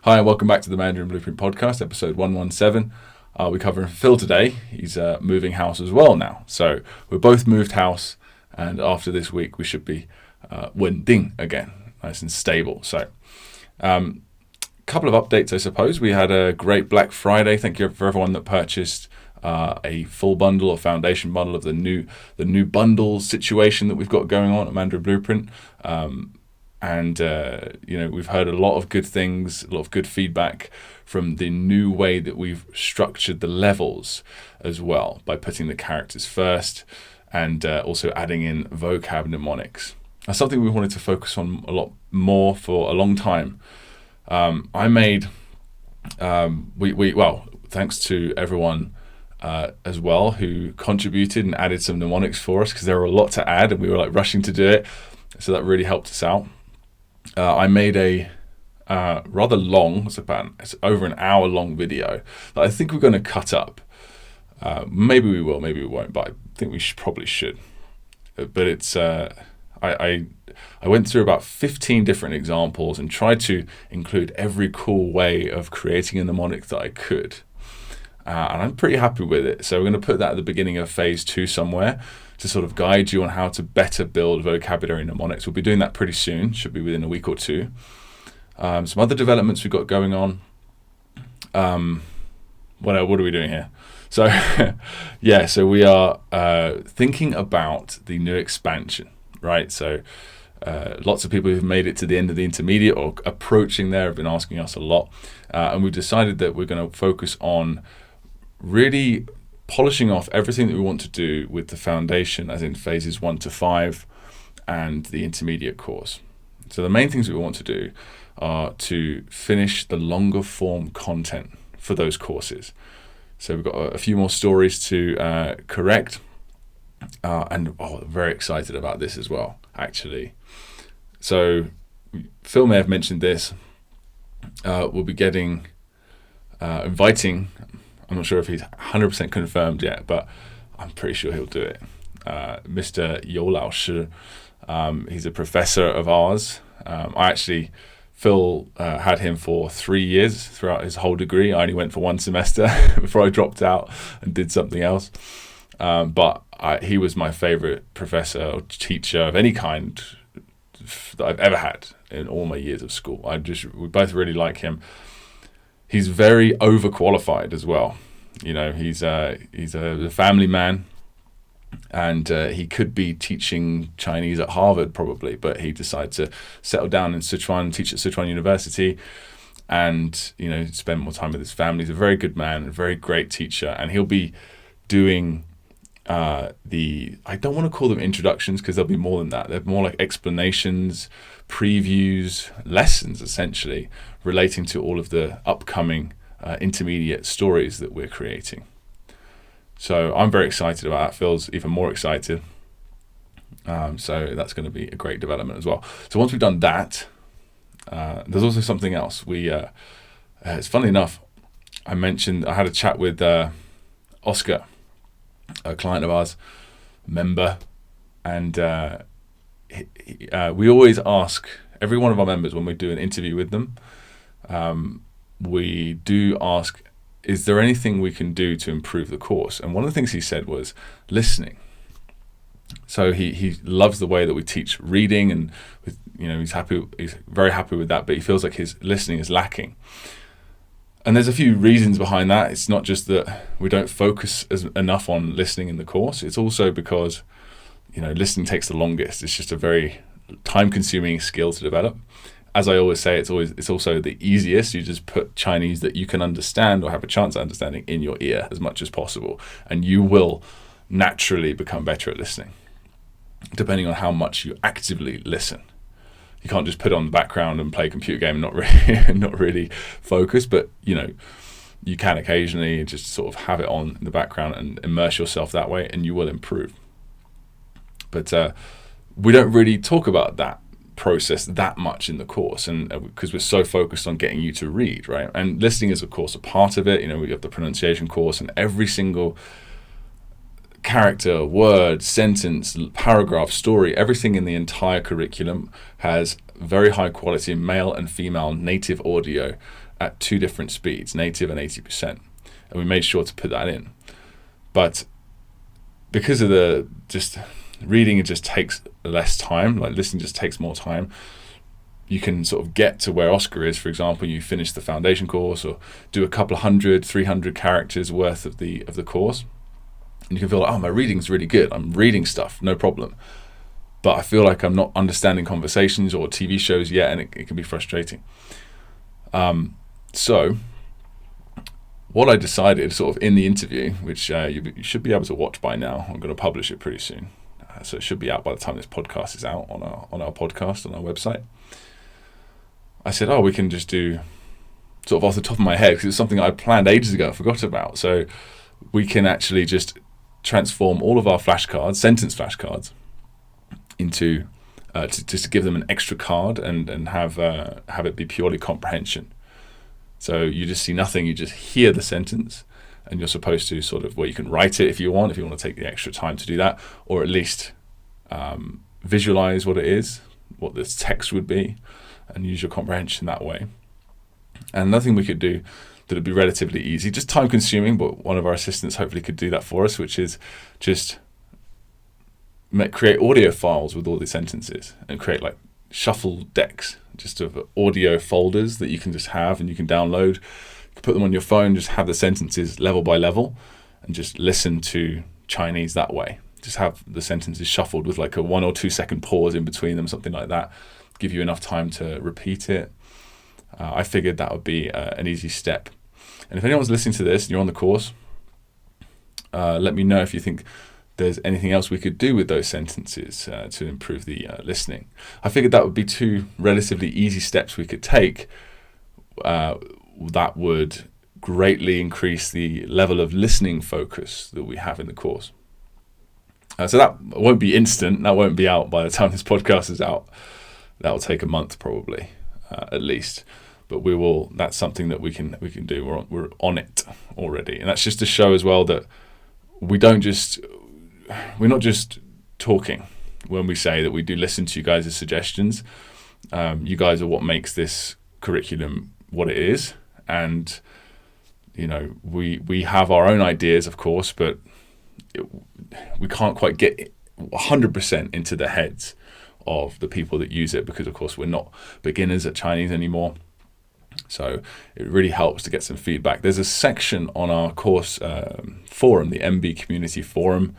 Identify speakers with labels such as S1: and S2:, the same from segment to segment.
S1: Hi, and welcome back to the Mandarin Blueprint Podcast, episode 117. We're covering Phil today. He's moving house as well now. So we're both moved house, and after this week, we should be 稳定 again, nice and stable. So couple of updates, I suppose. We had a great Black Friday. Thank you for everyone that purchased a full bundle, a foundation bundle of the new bundle situation that we've got going on at Mandarin Blueprint. We've heard a lot of good things, a lot of good feedback from the new way that we've structured the levels as well, by putting the characters first and also adding in vocab mnemonics. That's something we wanted to focus on a lot more for a long time. Thanks to everyone as well who contributed and added some mnemonics for us, because there were a lot to add and we were rushing to do it. So that really helped us out. I made a rather long, it's over an hour long video that I think we're going to cut up. Maybe we will, maybe we won't, but I think we probably should. But it's I went through about 15 different examples and tried to include every cool way of creating a mnemonic that I could. And I'm pretty happy with it. So we're going to put that at the beginning of phase 2 somewhere, to sort of guide you on how to better build vocabulary mnemonics. We'll be doing that pretty soon, should be within a week or two. Some other developments we've got going on. What are we doing here? So, so we are thinking about the new expansion, right? So lots of people who've made it to the end of the intermediate or approaching there have been asking us a lot. And we've decided that we're going to focus on really polishing off everything that we want to do with the foundation, as in phases 1 to 5 and the intermediate course. So the main things we want to do are to finish the longer form content for those courses. So we've got a few more stories to correct, and very excited about this as well, actually. So Phil may have mentioned this. We'll be inviting, I'm not sure if he's 100% confirmed yet, but I'm pretty sure he'll do it. Mr. You Lao Shi, he's a professor of ours. Phil had him for 3 years throughout his whole degree. I only went for 1 semester before I dropped out and did something else. But he was my favorite professor or teacher of any kind that I've ever had in all my years of school. We both really like him. He's very overqualified as well. You know, he's a family man, and he could be teaching Chinese at Harvard probably, but he decided to settle down in Sichuan, teach at Sichuan University, and spend more time with his family. He's a very good man, a very great teacher, and he'll be doing I don't want to call them introductions, because there'll be more than that. They're more like explanations, previews, lessons essentially, relating to all of the upcoming intermediate stories that we're creating. So I'm very excited about that. Phil's even more excited. So that's going to be a great development as well. So once we've done that, there's also something else. It's funny enough, I had a chat with Oscar, a client of ours, member, and we always ask every one of our members when we do an interview with them, we do ask, is there anything we can do to improve the course? And one of the things he said was listening. So he loves the way that we teach reading, and he's very happy with that, but he feels like his listening is lacking. And there's a few reasons behind that. It's not just that we don't focus enough on listening in the course. It's also because, listening takes the longest. It's just a very time-consuming skill to develop. As I always say, it's also the easiest. You just put Chinese that you can understand or have a chance of understanding in your ear as much as possible, and you will naturally become better at listening, depending on how much you actively listen. You can't just put it on the background and play a computer game and not really focus, but you can occasionally just sort of have it on in the background and immerse yourself that way, and you will improve. But we don't really talk about that process that much in the course, and because we're so focused on getting you to read, right? And listening is of course a part of it. We have the pronunciation course, and every single character, word, sentence, paragraph, story, everything in the entire curriculum has very high quality male and female native audio at 2 different speeds, native and 80%. And we made sure to put that in. But because of reading, it just takes less time, like listening just takes more time. You can sort of get to where Oscar is, for example, you finish the foundation course or do a couple of 100, 300 characters worth of the course. And you can feel like, oh, my reading's really good. I'm reading stuff, no problem. But I feel like I'm not understanding conversations or TV shows yet, and it can be frustrating. So what I decided sort of in the interview, which you should be able to watch by now, I'm going to publish it pretty soon. So it should be out by the time this podcast is out on our podcast, on our website. I said, we can just do sort of off the top of my head, because it's something I planned ages ago and forgot about. So we can actually just transform all of our flashcards, sentence flashcards, into to give them an extra card and have it be purely comprehension. So you just see nothing, you just hear the sentence, and you're supposed to sort of, you can write it if you want to take the extra time to do that, or at least visualize what it is, what this text would be, and use your comprehension that way. And another thing we could do that would be relatively easy, just time consuming, but one of our assistants hopefully could do that for us, which is just create audio files with all the sentences and create like shuffle decks just of audio folders that you can just have and you can download. You can put them on your phone, just have the sentences level by level and just listen to Chinese that way. Just have the sentences shuffled with like a 1 or 2 second pause in between them, something like that. Give you enough time to repeat it. I figured that would be an easy step. And if anyone's listening to this and you're on the course, let me know if you think there's anything else we could do with those sentences to improve the listening. I figured that would be 2 relatively easy steps we could take that would greatly increase the level of listening focus that we have in the course. So that won't be instant. That won't be out by the time this podcast is out. That will take a month probably, at least. But we will. That's something that we can do. We're on it already, and that's just to show as well that we're not just talking when we say that we do listen to you guys' suggestions. You guys are what makes this curriculum what it is, and we have our own ideas, of course, but we can't quite get 100% into the heads of the people that use it, because of course we're not beginners at Chinese anymore. So it really helps to get some feedback. There's a section on our course forum, the MB community forum.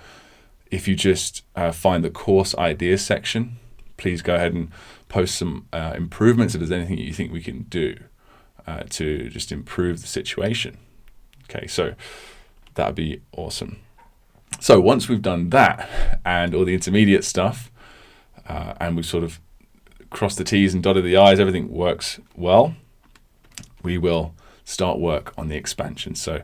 S1: If you just find the course ideas section, please go ahead and post some improvements if there's anything you think we can do to just improve the situation. Okay, so that would be awesome. So once we've done that and all the intermediate stuff, and we've sort of crossed the T's and dotted the I's, everything works well, we will start work on the expansion. So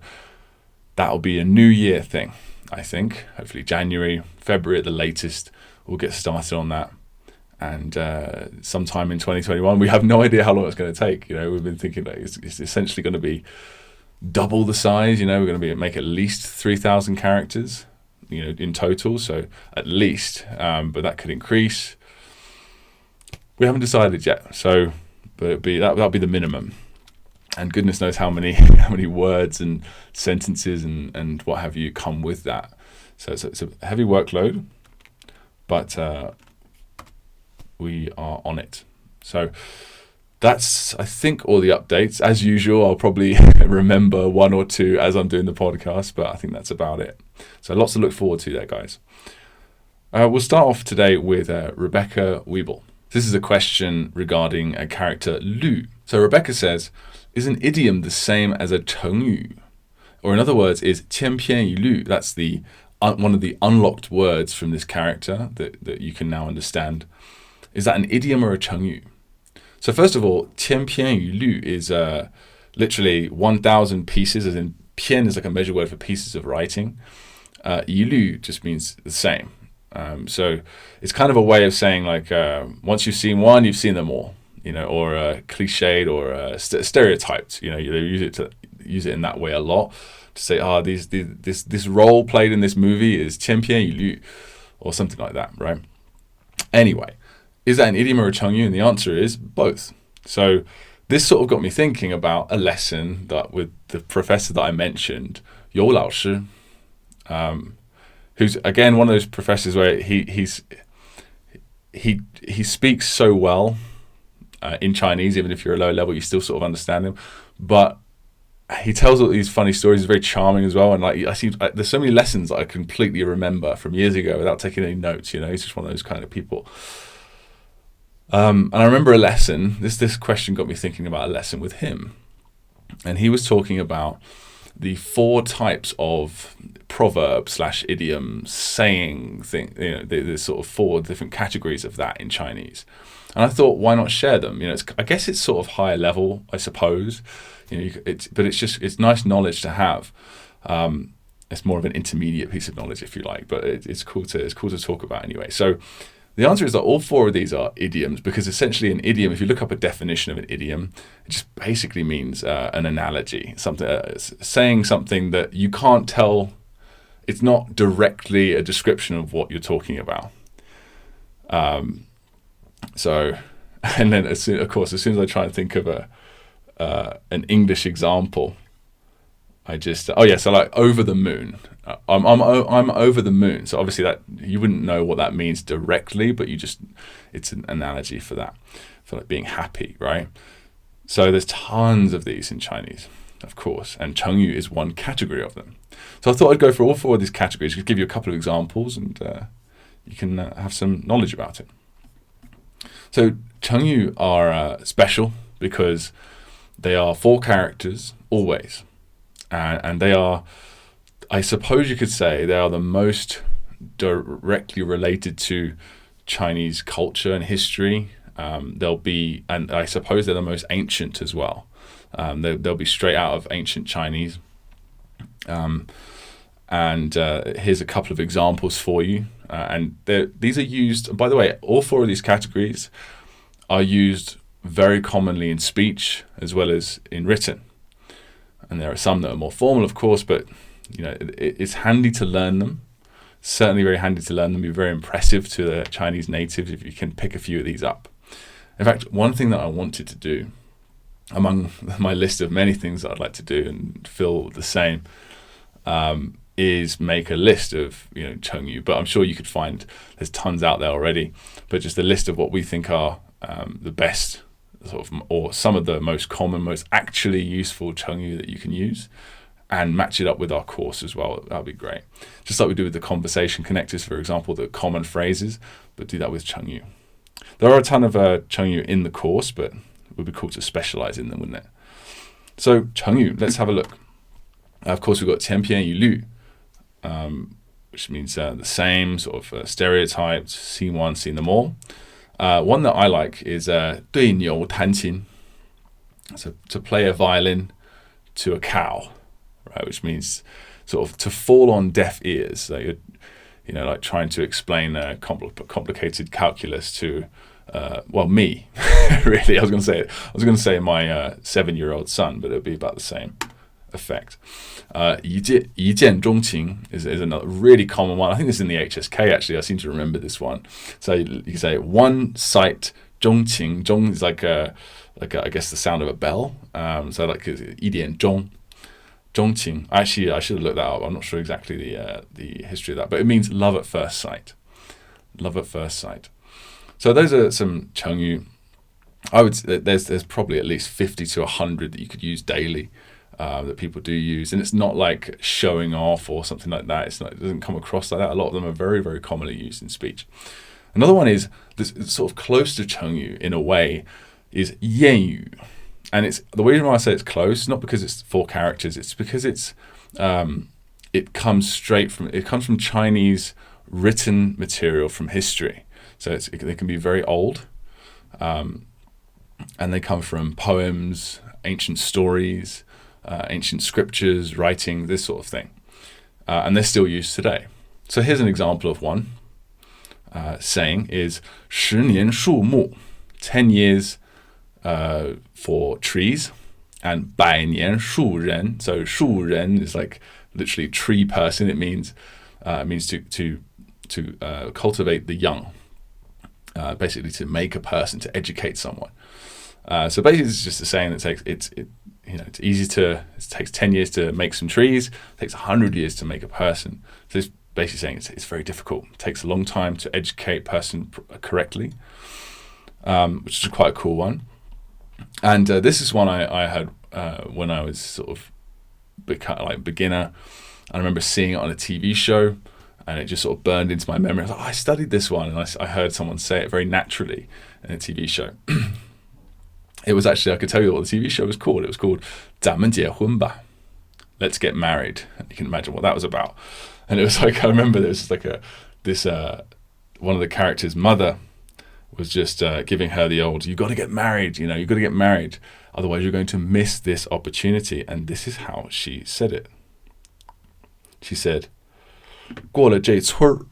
S1: that'll be a new year thing, I think. Hopefully January, February at the latest, we'll get started on that. And sometime in 2021, we have no idea how long it's going to take. We've been thinking that it's essentially going to be double the size. We're going to make at least 3,000 characters, in total. So at least, but that could increase. We haven't decided yet. So, but that'll be the minimum. And goodness knows how many words and sentences and what have you come with that. So it's a heavy workload, but we are on it. So that's, I think, all the updates. As usual, I'll probably remember 1 or 2 as I'm doing the podcast, but I think that's about it. So lots to look forward to there, guys. We'll start off today with Rebecca Wheble. This is a question regarding a character Lu. So Rebecca says, is an idiom the same as a 成语? Or in other words, is千篇一律? That's the one of the unlocked words from this character that you can now understand. Is that an idiom or a 成语? So first of all, 千篇一律 is literally 1,000 pieces, as in 篇 is like a measure word for pieces of writing. 一律 just means the same. So it's kind of a way of saying like once you've seen one, you've seen them all, or cliched or stereotyped. You use it in that way a lot to say, this role played in this movie is 千篇一律 or something like that, right? Anyway, is that an idiom or a 成语? And the answer is both. So this sort of got me thinking about a lesson that with the professor that I mentioned, 有老师, who's again one of those professors where he speaks so well in Chinese, even if you're a low level, you still sort of understand him. But he tells all these funny stories. He's very charming as well, and there's so many lessons that I completely remember from years ago without taking any notes. He's just one of those kind of people. And I remember a lesson. This question got me thinking about a lesson with him, and he was talking about the 4 types of proverb / idiom saying thing. The sort of 4 different categories of that in Chinese. And I thought, why not share them? I guess it's sort of higher level, I suppose. But it's nice knowledge to have. It's more of an intermediate piece of knowledge, if you like. But it's cool to talk about anyway. So the answer is that all 4 of these are idioms, because essentially an idiom, if you look up a definition of an idiom, it just basically means an analogy, something saying something that you can't tell. It's not directly a description of what you're talking about. So, and then as soon as I try and think of an English example, I just so like over the moon. I'm over the moon. So obviously that you wouldn't know what that means directly, but it's an analogy for that, for like being happy, right? So there's tons of these in Chinese, of course, and chengyu is one category of them. So I thought I'd go for all 4 of these categories, give you a couple of examples, and you can have some knowledge about it. So chengyu are special because they are 4 characters always, and they are, I suppose you could say, they are the most directly related to Chinese culture and history. And I suppose they're the most ancient as well. They'll be straight out of ancient Chinese. And here's a couple of examples for you. And these are used, by the way, all 4 of these categories are used very commonly in speech as well as in written. And there are some that are more formal, of course, but it's handy to learn them. Certainly very handy to learn them. Be very impressive to the Chinese natives if you can pick a few of these up. In fact, one thing that I wanted to do, among my list of many things that I'd like to do, and feel the same, is make a list of chengyu. But I'm sure you could find there's tons out there already. But just a list of what we think are the best, sort of, or some of the most common, most actually useful chengyu that you can use, and match it up with our course as well. That'd be great. Just like we do with the conversation connectors, for example, the common phrases, but do that with chengyu. There are a ton of chengyu in the course, but it would be cool to specialize in them, wouldn't it? So chengyu, let's have a look. Of course, we've got 千篇一律, which means the same sort of stereotyped, seen one, seen them all. One that I like is 对牛弹琴, so to play a violin to a cow, right? Which means sort of to fall on deaf ears. So you're, like trying to explain complicated calculus to, me, really. I was going to say my 7-year-old son, but it would be about the same effect. 一见钟情 is another really common one. I think this is in the HSK actually. I seem to remember this one. So you can say one sight 钟情. 钟 is like I guess the sound of a bell. So like 一点钟. 钟情. Actually, I should have looked that up. I'm not sure exactly the history of that, but it means love at first sight. Love at first sight. So those are some chengyu. I would say there's probably at least 50 to 100 that you could use daily. That people do use, and it's not like showing off or something like that. It doesn't come across like that. A lot of them are very, very commonly used in speech. Another one is this sort of close to chengyu in a way is 谚语, and it's the reason why I say it's close, not because it's 4 characters. It's because it comes from Chinese written material from history. So they can be very old, and they come from poems, ancient stories. Ancient scriptures, writing, this sort of thing. And they're still used today. So here's an example of one. Saying is 10年树木, 10 years for trees, and 百年树人. So 树人 is like literally tree person. It means to cultivate the young, basically to make a person, to educate someone. So basically, it's just a saying that it takes 10 years to make some trees, it takes 100 years to make a person. So it's basically saying it's very difficult. It takes a long time to educate a person correctly, which is quite a cool one. And this is one I had when I was sort of beginner. I remember seeing it on a TV show, and it just sort of burned into my memory. I was like, I studied this one, and I heard someone say it very naturally in a TV show. It was actually, I could tell you what the TV show was called. It was called 咱们结婚吧. Let's get married. And you can imagine what that was about. And it was like, I remember there was like one of the characters' mother was just giving her the old, you got to get married, you got to get married. Otherwise, you're going to miss this opportunity. And this is how she said it. She said, 过了这村儿,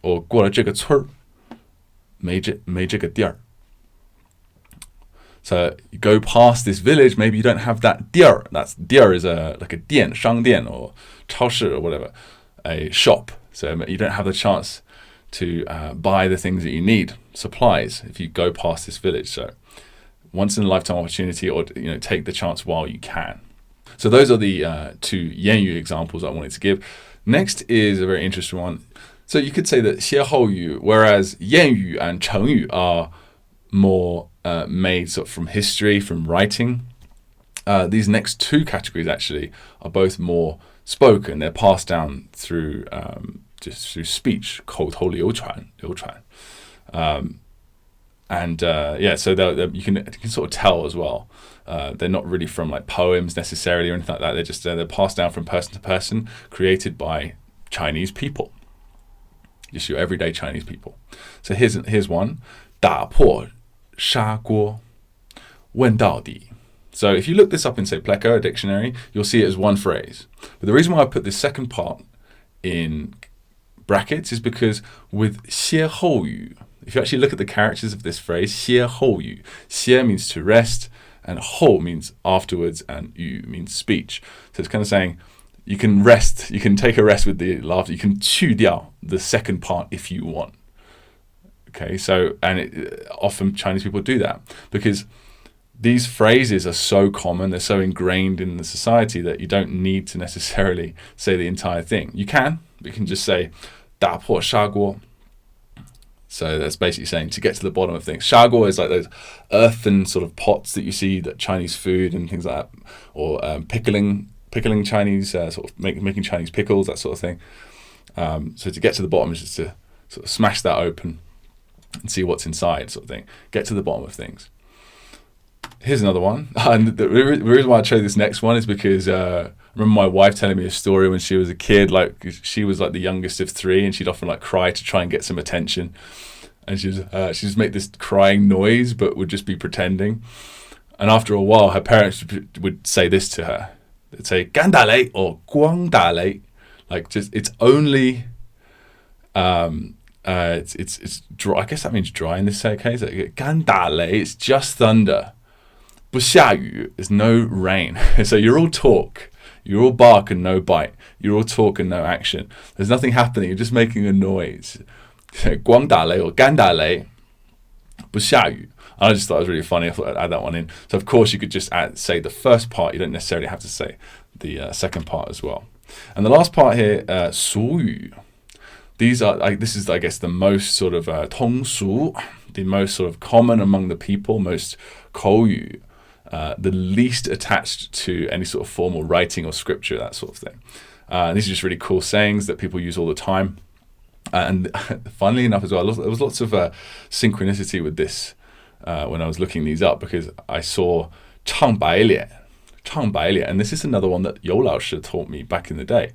S1: or 过了这个村儿, 没这个店儿. So you go past this village, maybe you don't have that 店儿. That's 店儿 is like a 店, 商店 or 超市 or whatever, a shop. So you don't have the chance to buy the things that you need, supplies, if you go past this village. So once in a lifetime opportunity, or take the chance while you can. So those are the two 谚语 examples I wanted to give. Next is a very interesting one. So you could say that 歇后语, whereas 谚语 and 成语 are more made sort of from history, from writing. These next two categories actually are both more spoken. They're passed down through just through speech, 口头流传. So you can sort of tell as well. They're not really from like poems necessarily or anything like that. They're just they're passed down from person to person, created by Chinese people, just your everyday Chinese people. So here's one: 打破砂锅问到底. So if you look this up in, say, Pleco, a dictionary, you'll see it as one phrase. But the reason why I put this second part in brackets is because with 歇后语, if you actually look at the characters of this phrase, 歇后语, 歇 means to rest, and 后 means afterwards, and 语 means speech. So it's kind of saying you can rest, you can take a rest with the laughter, you can 去掉 the second part if you want. Okay, so, and often Chinese people do that because these phrases are so common, they're so ingrained in the society that you don't need to necessarily say the entire thing. You can, but you can just say 打破砂锅. So that's basically saying to get to the bottom of things. 砂锅 is like those earthen sort of pots that you see, that Chinese food and things like that, or pickling Chinese, sort of making Chinese pickles, that sort of thing. So to get to the bottom is just to sort of smash that open and see what's inside, sort of thing. Get to the bottom of things. Here's another one. And the reason why I chose this next one is because I remember my wife telling me a story when she was a kid. Like, she was like the youngest of three, and she'd often like cry to try and get some attention. And she'd just make this crying noise, but would just be pretending. And after a while, her parents would say this to her. They'd say 干打雷 or 光打雷. Like, just, it's only it's dry. I guess that means dry in this case. 干打雷, it's just thunder. 不下雨, there's no rain. So you're all talk, you're all bark and no bite. You're all talk and no action. There's nothing happening. You're just making a noise. 光打雷 or 干打雷, 不下雨. I just thought it was really funny. I thought I'd add that one in. So of course you could just say the first part. You don't necessarily have to say the second part as well. And the last part here, 俗语. These are, this is, I guess, the most sort of 通俗, the most sort of common among the people, most 口语, the least attached to any sort of formal writing or scripture, that sort of thing. These are just really cool sayings that people use all the time. And funnily enough as well, there was lots of synchronicity with this when I was looking these up, because I saw 唱白脸, and this is another one that Yo Lao Shi taught me back in the day.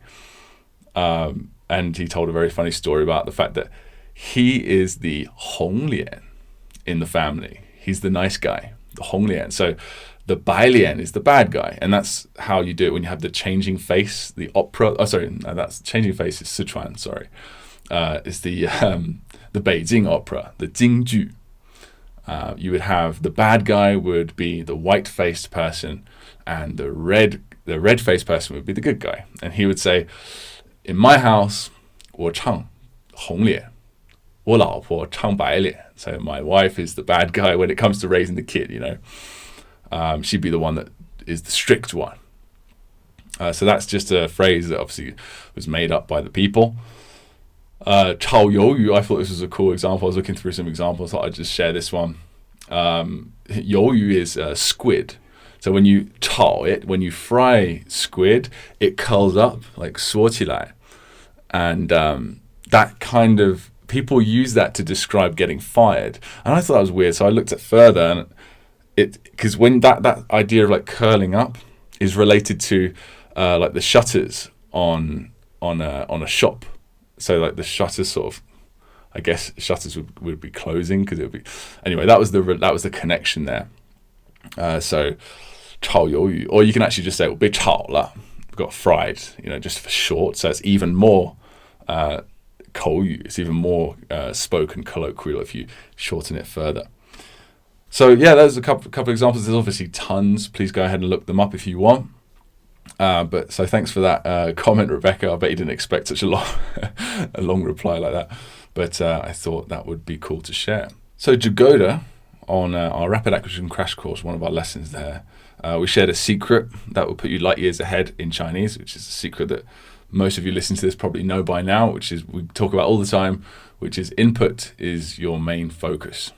S1: And he told a very funny story about the fact that he is the Hong Lian in the family. He's the nice guy, the Hong Lian. So the Bai Lian is the bad guy. And that's how you do it when you have the changing face, the opera. Oh, sorry, no, that's changing face is Sichuan, sorry. It's the Beijing opera, the Jingju. You would have the bad guy would be the white-faced person, and the red-faced person would be the good guy. And he would say, in my house, 我唱红脸,我老婆唱白脸. So my wife is the bad guy when it comes to raising the kid, she'd be the one that is the strict one. So that's just a phrase that obviously was made up by the people. 炒鱿鱼, I thought this was a cool example. I was looking through some examples. I thought I'd just share this one. 鱿鱼 is squid. So when you 炒 it, when you fry squid, it curls up, like 缩起来. And that kind of, people use that to describe getting fired. And I thought that was weird. So I looked at further, and because when that idea of like curling up is related to like the shutters on a shop. So like the shutters sort of, I guess shutters would be closing because it would be, anyway, that was the connection there. So 炒鱿鱼, or you can actually just say 被炒了, got fried, just for short. So it's even more 口语, it's even more spoken colloquial if you shorten it further. So yeah, there's a couple of examples. There's obviously tons. Please go ahead and look them up if you want. But so thanks for that comment, Rebecca. I bet you didn't expect such a long reply like that. But I thought that would be cool to share. So Jagoda, on our Rapid Acquisition Crash Course, one of our lessons there, we shared a secret that will put you light years ahead in Chinese, which is a secret that most of you listening to this probably know by now, which is we talk about all the time, which is input is your main focus.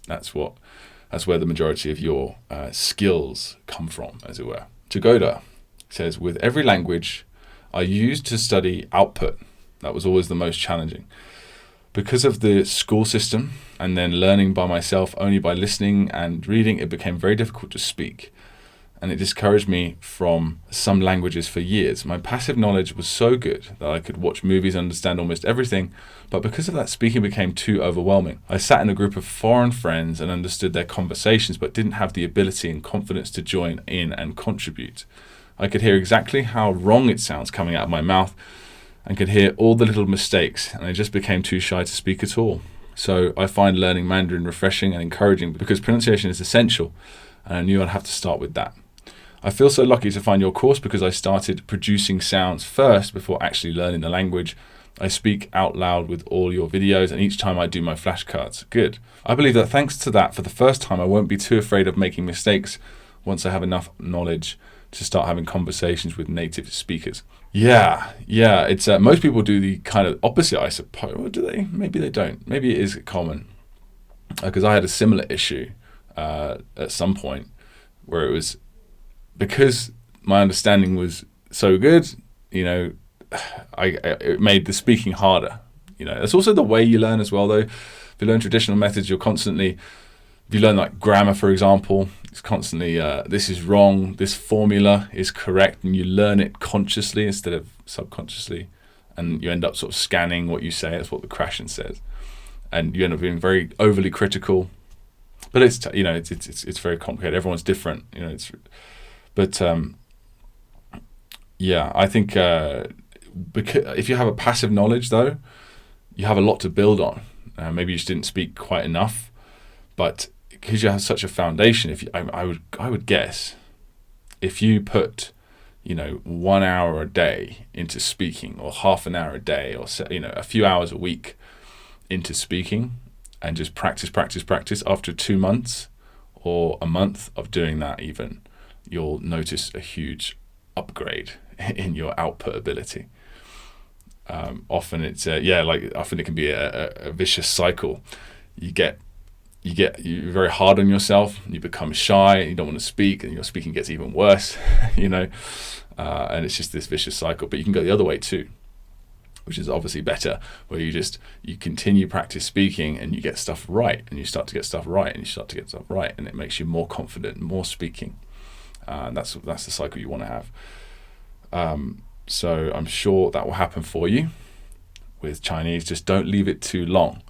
S1: That's where the majority of your skills come from, as it were. Jagoda says, with every language, I used to study output. That was always the most challenging. Because of the school system and then learning by myself only by listening and reading, it became very difficult to speak. And it discouraged me from some languages for years. My passive knowledge was so good that I could watch movies and understand almost everything, but because of that, speaking became too overwhelming. I sat in a group of foreign friends and understood their conversations, but didn't have the ability and confidence to join in and contribute. I could hear exactly how wrong it sounds coming out of my mouth and could hear all the little mistakes, and I just became too shy to speak at all. So I find learning Mandarin refreshing and encouraging because pronunciation is essential, and I knew I'd have to start with that. I feel so lucky to find your course because I started producing sounds first before actually learning the language. I speak out loud with all your videos, and each time I do my flashcards. Good. I believe that thanks to that, for the first time, I won't be too afraid of making mistakes once I have enough knowledge to start having conversations with native speakers. Yeah. It's most people do the kind of opposite, I suppose. Or do they? Maybe they don't. Maybe it is common. Because I had a similar issue at some point where it was, because my understanding was so good, it made the speaking harder. It's also the way you learn as well, though. If you learn traditional methods, you're constantly, if you learn like grammar, for example, it's constantly, this is wrong, this formula is correct, and you learn it consciously instead of subconsciously, and you end up sort of scanning what you say. That's what the Krashen says, and you end up being very overly critical. But it's it's very complicated. Everyone's different, But I think because if you have a passive knowledge, though, you have a lot to build on. Maybe you just didn't speak quite enough, but because you have such a foundation, I would guess, if you put 1 hour a day into speaking, or half an hour a day, or a few hours a week into speaking, and just practice, after 2 months or a month of doing that, even, you'll notice a huge upgrade in your output ability. Often it's often it can be a vicious cycle. You're very hard on yourself, you become shy, you don't want to speak, and your speaking gets even worse, and it's just this vicious cycle. But you can go the other way too, which is obviously better, where you continue practice speaking, and you get stuff right, and you start to get stuff right, and you start to get stuff right, and it makes you more confident, more speaking. That's the cycle you want to have. So I'm sure that will happen for you with Chinese. Just don't leave it too long.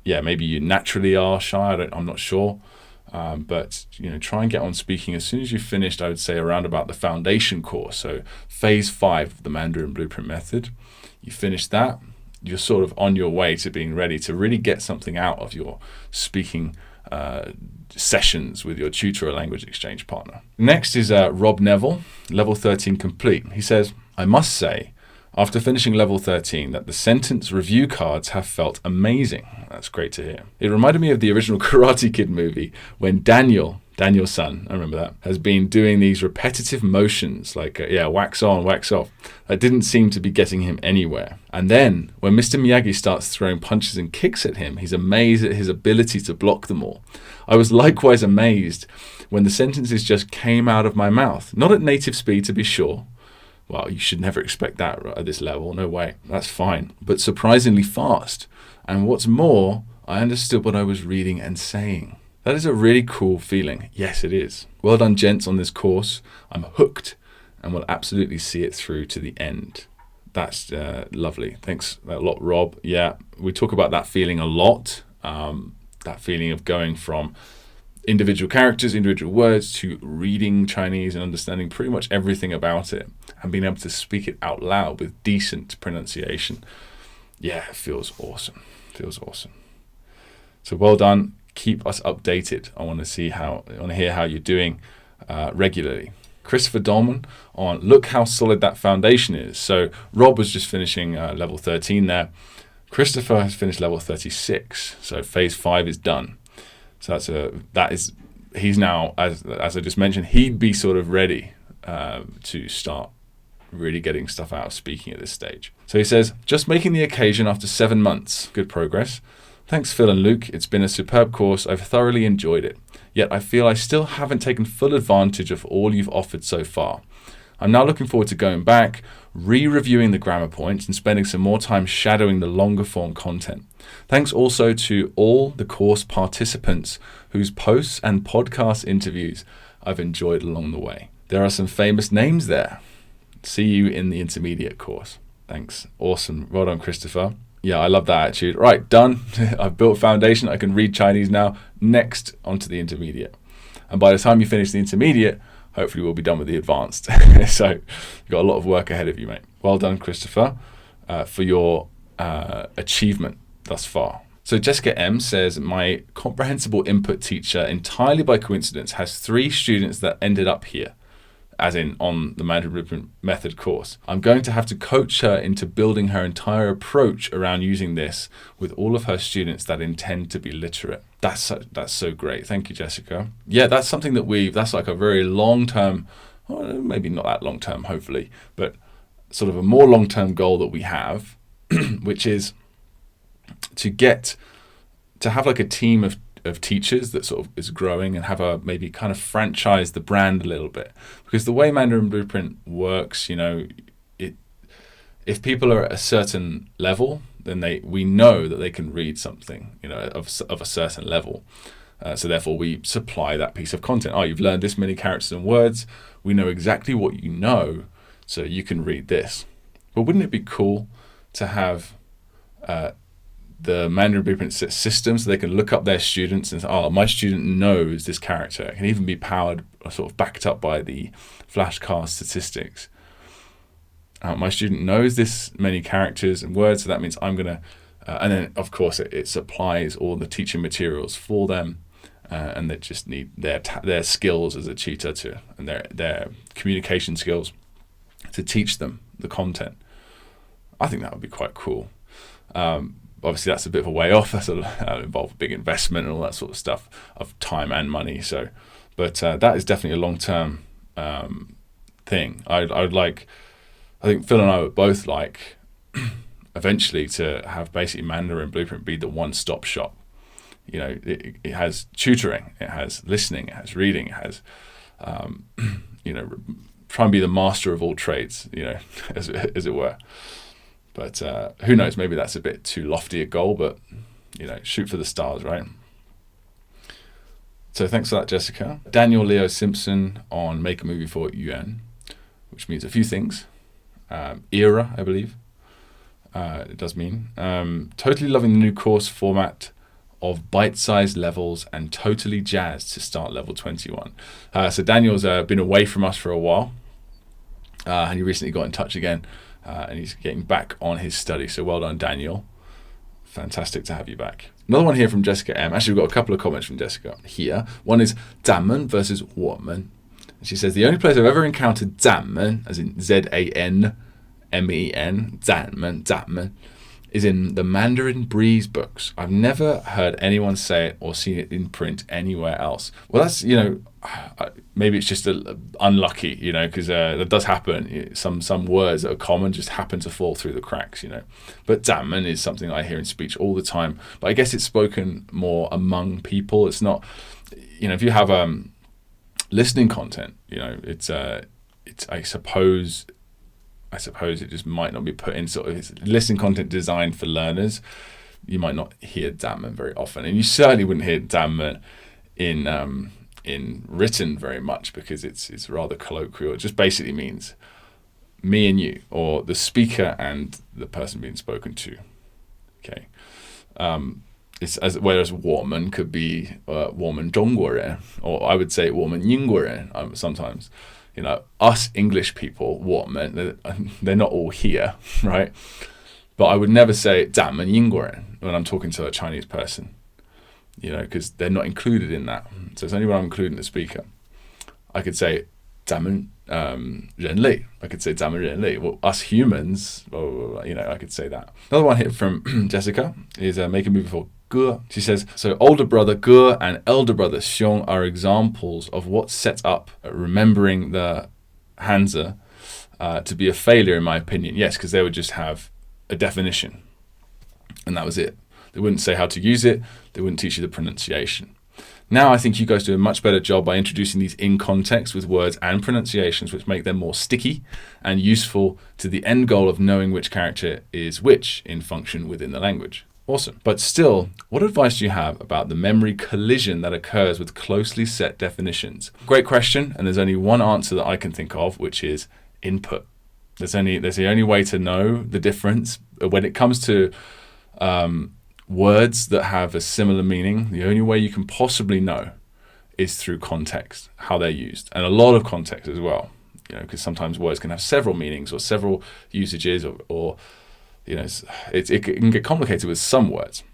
S1: Maybe you naturally are shy. I'm not sure. But try and get on speaking as soon as you've finished. I would say around about the foundation course. So phase 5 of the Mandarin Blueprint Method. You finish that, you're sort of on your way to being ready to really get something out of your speaking sessions with your tutor or language exchange partner. Next is Rob Neville, level 13 complete. He says, I must say, after finishing level 13 that the sentence review cards have felt amazing. That's great to hear. It reminded me of the original Karate Kid movie when Daniel's son, I remember that, has been doing these repetitive motions like, wax on, wax off. That didn't seem to be getting him anywhere. And then when Mr. Miyagi starts throwing punches and kicks at him, he's amazed at his ability to block them all. I was likewise amazed when the sentences just came out of my mouth. Not at native speed, to be sure. Well, you should never expect that at this level. No way. That's fine. But surprisingly fast. And what's more, I understood what I was reading and saying. That is a really cool feeling. Yes, it is. Well done, gents, on this course. I'm hooked and will absolutely see it through to the end. That's lovely. Thanks a lot, Rob. Yeah, we talk about that feeling a lot. That feeling of going from individual characters, individual words, to reading Chinese and understanding pretty much everything about it and being able to speak it out loud with decent pronunciation. Yeah, it feels awesome. So well done. Keep us updated. I want to hear how you're doing regularly. Christopher Dolman on look how solid that foundation is. So Rob was just finishing level 13 there. Christopher has finished level 36. So phase 5 is done. So he's now, as I just mentioned, he'd be sort of ready to start really getting stuff out of speaking at this stage. So he says, just making the occasion after 7 months. Good progress. Thanks, Phil and Luke. It's been a superb course. I've thoroughly enjoyed it. Yet I feel I still haven't taken full advantage of all you've offered so far. I'm now looking forward to going back, re-reviewing the grammar points, and spending some more time shadowing the longer form content. Thanks also to all the course participants whose posts and podcast interviews I've enjoyed along the way. There are some famous names there. See you in the intermediate course. Thanks. Awesome. Well done, Christopher. Yeah, I love that attitude. Right, done. I've built a foundation. I can read Chinese now. Next, onto the intermediate. And by the time you finish the intermediate, hopefully we'll be done with the advanced. So you've got a lot of work ahead of you, mate. Well done, Christopher, for your achievement thus far. So Jessica M says, my comprehensible input teacher, entirely by coincidence, has 3 students that ended up here, as in on the Mandarin Blueprint Method course. I'm going to have to coach her into building her entire approach around using this with all of her students that intend to be literate. That's so great. Thank you, Jessica. Yeah, that's something that's like a very long-term, well, maybe not that long-term, hopefully, but sort of a more long-term goal that we have, which is to have like a team of teachers that sort of is growing and have a maybe kind of franchise the brand a little bit, because the way Mandarin Blueprint works, if people are at a certain level, then we know that they can read something of a certain level, so therefore we supply that piece of content. You've learned this many characters and words, we know exactly what you know, so you can read this. But wouldn't it be cool to have the Mandarin Blueprint system so they can look up their students and say, my student knows this character. It can even be powered or sort of backed up by the flashcard statistics. My student knows this many characters and words, so that means I'm going to, and then of course it supplies all the teaching materials for them, and they just need their skills as a tutor and their communication skills to teach them the content. I think that would be quite cool. Obviously, that's a bit of a way off. That'll involve a big investment and all that sort of stuff of time and money. But that is definitely a long-term thing. I think Phil and I would both like eventually to have basically Mandarin Blueprint be the one-stop shop. It has tutoring, it has listening, it has reading, it has try and be the master of all trades, as it were. But who knows, maybe that's a bit too lofty a goal, but, shoot for the stars, right? So thanks for that, Jessica. Daniel Leo Simpson on Make a Movie for Yuan, which means a few things. Era, I believe, it does mean. Totally loving the new course format of bite-sized levels and totally jazzed to start level 21. So Daniel's been away from us for a while, and he recently got in touch again. And he's getting back on his study. So well done, Daniel. Fantastic to have you back. Another one here from Jessica M. Actually, we've got a couple of comments from Jessica here. One is Dolman versus Woman. She says, the only place I've ever encountered Dolman, as in Z-A-N, men, 咱们, is in the Mandarin Breeze books. I've never heard anyone say it or seen it in print anywhere else. Well, that's, maybe it's just unlucky, because that does happen. Some words that are common just happen to fall through the cracks, But 咱们 is something I hear in speech all the time. But I guess it's spoken more among people. It's not, if you have listening content, it's I suppose it just might not be put in sort of it's listening content designed for learners. You might not hear 咱们 very often, and you certainly wouldn't hear 咱们 in written very much because it's rather colloquial. It just basically means me and you, or the speaker and the person being spoken to. Okay, whereas 我们 could be 我们中国人, or I would say 我们英国人 sometimes. Us English people, 我们, they're not all here, right? But I would never say 咱们英国人 when I'm talking to a Chinese person, because they're not included in that. So it's only when I'm including the speaker. I could say 咱们人类. I could say 咱们人类. Well, us humans, I could say that. Another one here from Jessica is make a movie for Ge. She says, so older brother Ge and elder brother Xiong are examples of what sets up remembering the Hanzi to be a failure, in my opinion. Yes, because they would just have a definition, and that was it. They wouldn't say how to use it. They wouldn't teach you the pronunciation. Now I think you guys do a much better job by introducing these in context with words and pronunciations, which make them more sticky and useful to the end goal of knowing which character is which in function within the language. Awesome. But still, what advice do you have about the memory collision that occurs with closely set definitions? Great question, and there's only one answer that I can think of, which is input. That's the only way to know the difference. When it comes to words that have a similar meaning, the only way you can possibly know is through context, how they're used, and a lot of context as well, because sometimes words can have several meanings or several usages, or it can get complicated with some words.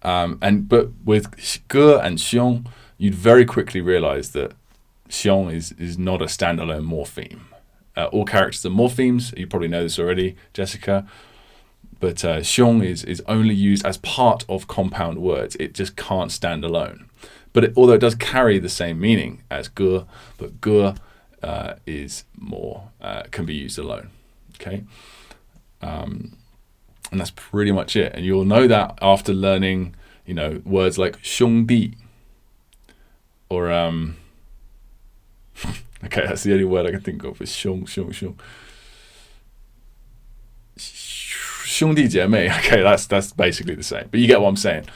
S1: But with Ge and Xiong, you'd very quickly realize that Xiong is not a standalone morpheme. All characters are morphemes. You probably know this already, Jessica. But Xiong is only used as part of compound words. It just can't stand alone. But although it does carry the same meaning as Ge, but Ge is more can be used alone. Okay. And that's pretty much it. And you'll know that after learning, words like 兄弟 or okay, that's the only word I can think of is 兄弟姐妹. Okay, that's basically the same. But you get what I'm saying.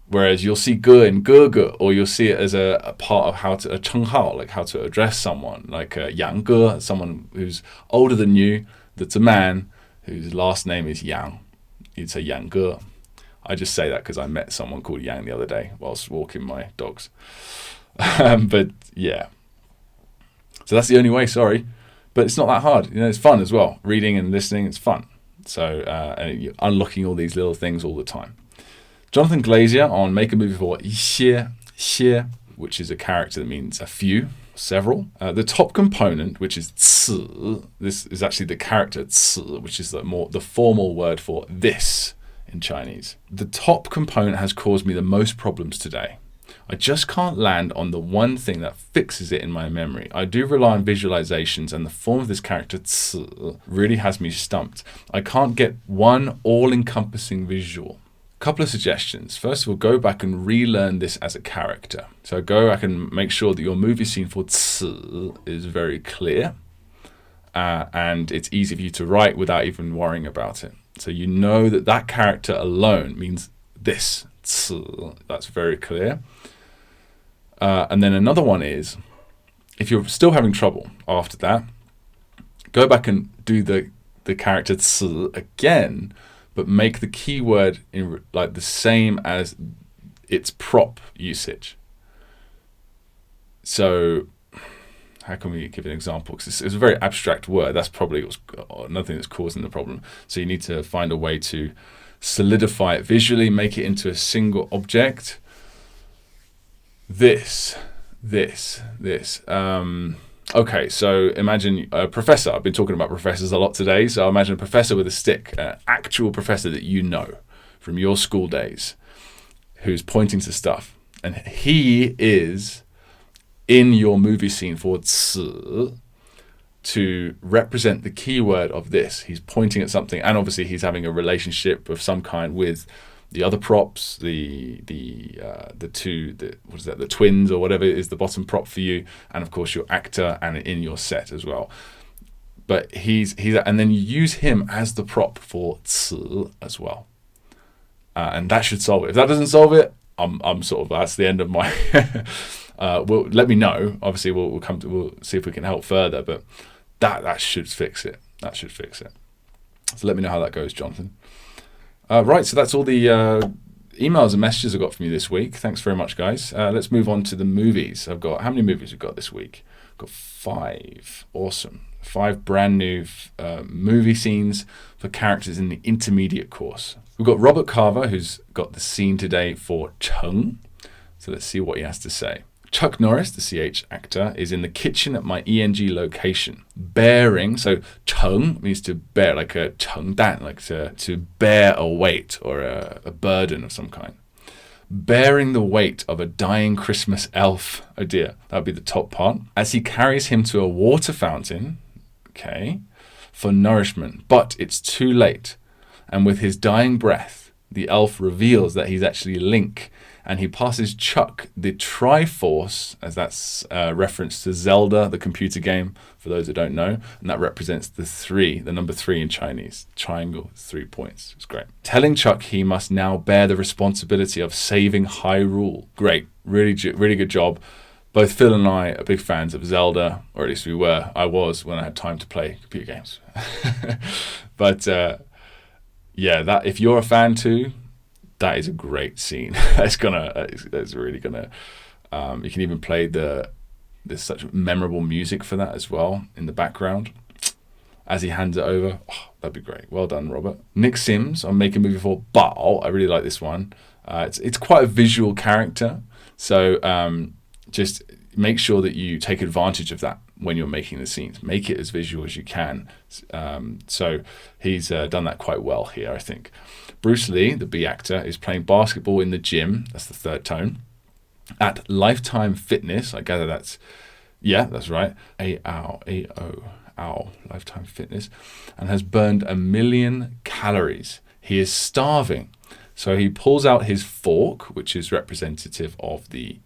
S1: Whereas you'll see 哥 in 哥哥, or you'll see it as a part of a 称号, like how to address someone, like 杨哥, someone who's older than you, that's a man whose last name is Yang. You'd say Yang Ge. I just say that because I met someone called Yang the other day whilst walking my dogs. But yeah. So that's the only way, sorry. But it's not that hard. It's fun as well. Reading and listening, it's fun. So and you're unlocking all these little things all the time. Jonathan Glazier on Make a Movie for 一些, which is a character that means a few. Several. The top component, which is 此, this is actually the character 此, which is the formal word for this in Chinese. The top component has caused me the most problems today. I just can't land on the one thing that fixes it in my memory. I do rely on visualizations, and the form of this character 此 really has me stumped. I can't get one all-encompassing visual. Couple of suggestions. First of all, go back and relearn this as a character. So go back and make sure that your movie scene for 此 is very clear, and it's easy for you to write without even worrying about it. So you know that character alone means this 此. That's very clear. And then another one is, if you're still having trouble after that, go back and do the character 此 again, but make the keyword in like the same as its prop usage. So how can we give an example? Because it's a very abstract word. That's probably another thing that's causing the problem. So you need to find a way to solidify it visually, make it into a single object. This. Okay, so imagine a professor. I've been talking about professors a lot today. So imagine a professor with a stick, an actual professor that you know from your school days, who's pointing to stuff. And he is in your movie scene for 此 to represent the keyword of this. He's pointing at something, and obviously he's having a relationship of some kind with the other props, the twins or whatever is the bottom prop for you, and of course your actor and in your set as well. But he's and then you use him as the prop for 此 as well, and that should solve it. If that doesn't solve it, I'm sort of, that's the end of my. Let me know. Obviously, we'll see if we can help further, but that should fix it. That should fix it. So let me know how that goes, Jonathan. Right, so that's all the emails and messages I got from you this week. Thanks very much, guys. Let's move on to the movies. I've got, how many movies we've got this week? I've got 5. Awesome. 5 brand new movie scenes for characters in the intermediate course. We've got Robert Carver, who's got the scene today for Cheng. So let's see what he has to say. Chuck Norris, the CH actor, is in the kitchen at my ENG location. Bearing, so Cheng means to bear, like a Cheng Dan, like to bear a weight or a burden of some kind. Bearing the weight of a dying Christmas elf. Oh dear, that would be the top part. As he carries him to a water fountain, okay, for nourishment. But it's too late. And with his dying breath, the elf reveals that he's actually Link, and he passes Chuck the Triforce, as that's a reference to Zelda, the computer game, for those that don't know, and that represents the number 3 in Chinese. Triangle, 3 points. It's great. Telling Chuck he must now bear the responsibility of saving Hyrule. Great, really good job. Both Phil and I are big fans of Zelda, or at least we were. I was when I had time to play computer games. But yeah, that if you're a fan too, that is a great scene. That's really gonna. You can even play there's such memorable music for that as well in the background as he hands it over. Oh, that'd be great. Well done, Robert. Nick Sims on Make a Movie for Bao. I really like this one. It's quite a visual character, so just make sure that you take advantage of that when you're making the scenes. Make it as visual as you can. So he's done that quite well here, I think. Bruce Lee, the B actor, is playing basketball in the gym. That's the third tone. At Lifetime Fitness, I gather that's right. Ow, Lifetime Fitness, and has burned 1 million calories. He is starving. So he pulls out his fork, which is representative of the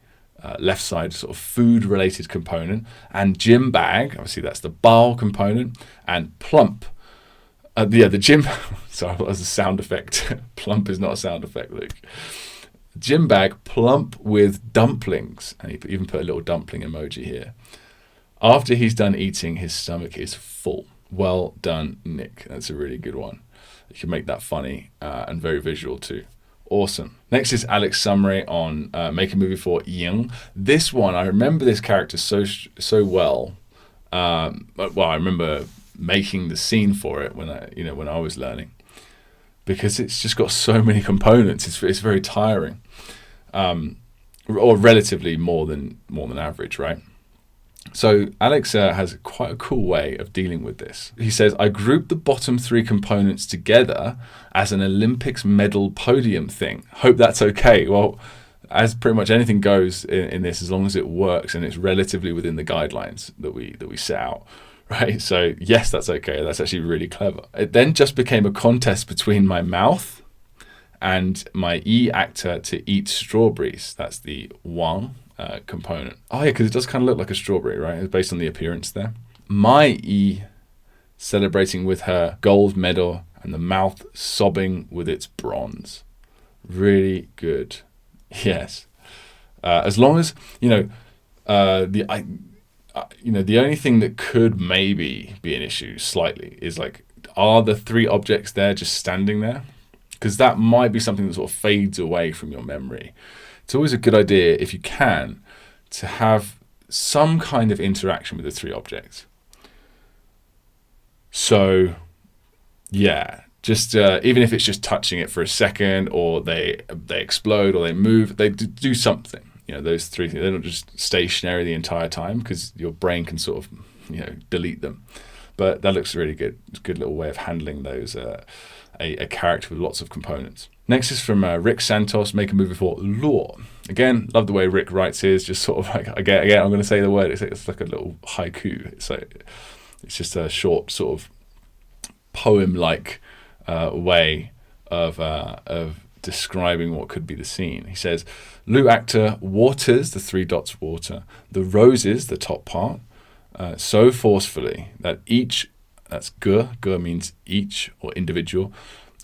S1: left side sort of food-related component, and gym bag, obviously that's the bao component, and plump. The gym, sorry, that was a sound effect. Plump is not a sound effect, Luke. Gym bag plump with dumplings, and he even put a little dumpling emoji here. After he's done eating, his stomach is full. Well done, Nick. That's a really good one. You can make that funny and very visual too. Awesome. Next is Alex Summery on Make a Movie for Ying. This one, I remember this character so well. I remember making the scene for it when I was learning, because it's just got so many components. It's very tiring, or relatively more than average, right? So Alex has quite a cool way of dealing with this. He says, I grouped the bottom 3 components together as an Olympics medal podium thing. Hope that's okay. Well, as pretty much anything goes in this, as long as it works and it's relatively within the guidelines that we set out, right? So yes, that's okay. That's actually really clever. It then just became a contest between my mouth and my E actor to eat strawberries. That's the Wang component. Oh yeah, because it does kind of look like a strawberry, right? It's based on the appearance there. My E celebrating with her gold medal and the mouth sobbing with its bronze. Really good. Yes. As long as, the only thing that could maybe be an issue slightly is like, are the 3 objects there just standing there? Because that might be something that sort of fades away from your memory. It's always a good idea, if you can, to have some kind of interaction with the 3 objects. So, yeah, just even if it's just touching it for a second, or they explode, or they move, they do something. those three things, they're not just stationary the entire time, because your brain can sort of, delete them. But that looks really good. It's a good little way of handling those, a character with lots of components. Next is from Rick Santos, make a movie for law. Again, love the way Rick writes his, just sort of like, again, I'm going to say the word, it's like a little haiku. It's just a short sort of poem-like way of describing what could be the scene. He says, Lou actor waters, the 3 dots water, the roses, the top part, so forcefully that each, that's gu means each or individual,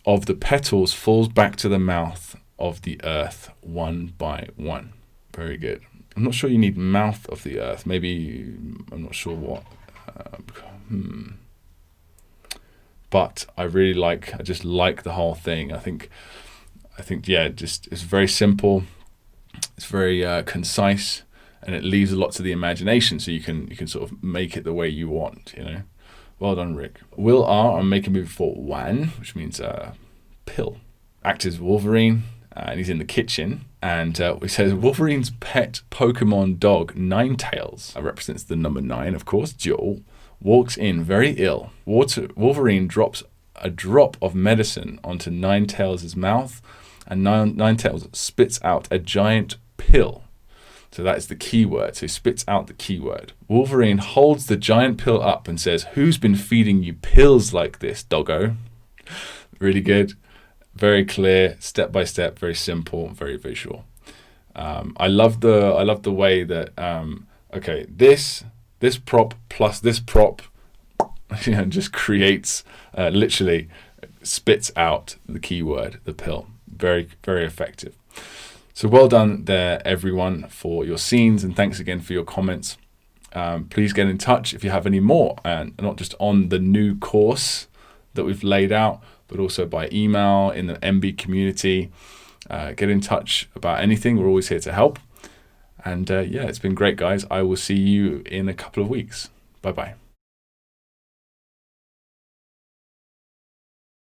S1: of the petals falls back to the mouth of the earth one by one. Very good. I'm not sure you need mouth of the earth. Maybe, I'm not sure what. But I just like the whole thing. I think, it's very simple. It's very concise, and it leaves a lot to the imagination. So you can sort of make it the way you want. Well done, Rick. Will R. I'm making a movie for Wan, which means pill. Actor's Wolverine, and he's in the kitchen. And it says Wolverine's pet Pokemon dog, Ninetales, represents the number 9, of course, Joel, walks in very ill. Wolverine drops a drop of medicine onto Ninetales' mouth, and Ninetales spits out a giant pill. So that is the key word. So he spits out the key word. Wolverine holds the giant pill up and says, "Who's been feeding you pills like this, doggo?" Really good. Very clear, step by step, very simple, very visual. I love the way that this prop plus this prop, just creates, literally spits out the keyword, the pill. Very, very effective. So well done there, everyone, for your scenes, and thanks again for your comments. Please get in touch if you have any more, and not just on the new course that we've laid out, but also by email in the MB community. Get in touch about anything. We're always here to help. And it's been great, guys. I will see you in a couple of weeks. Bye-bye.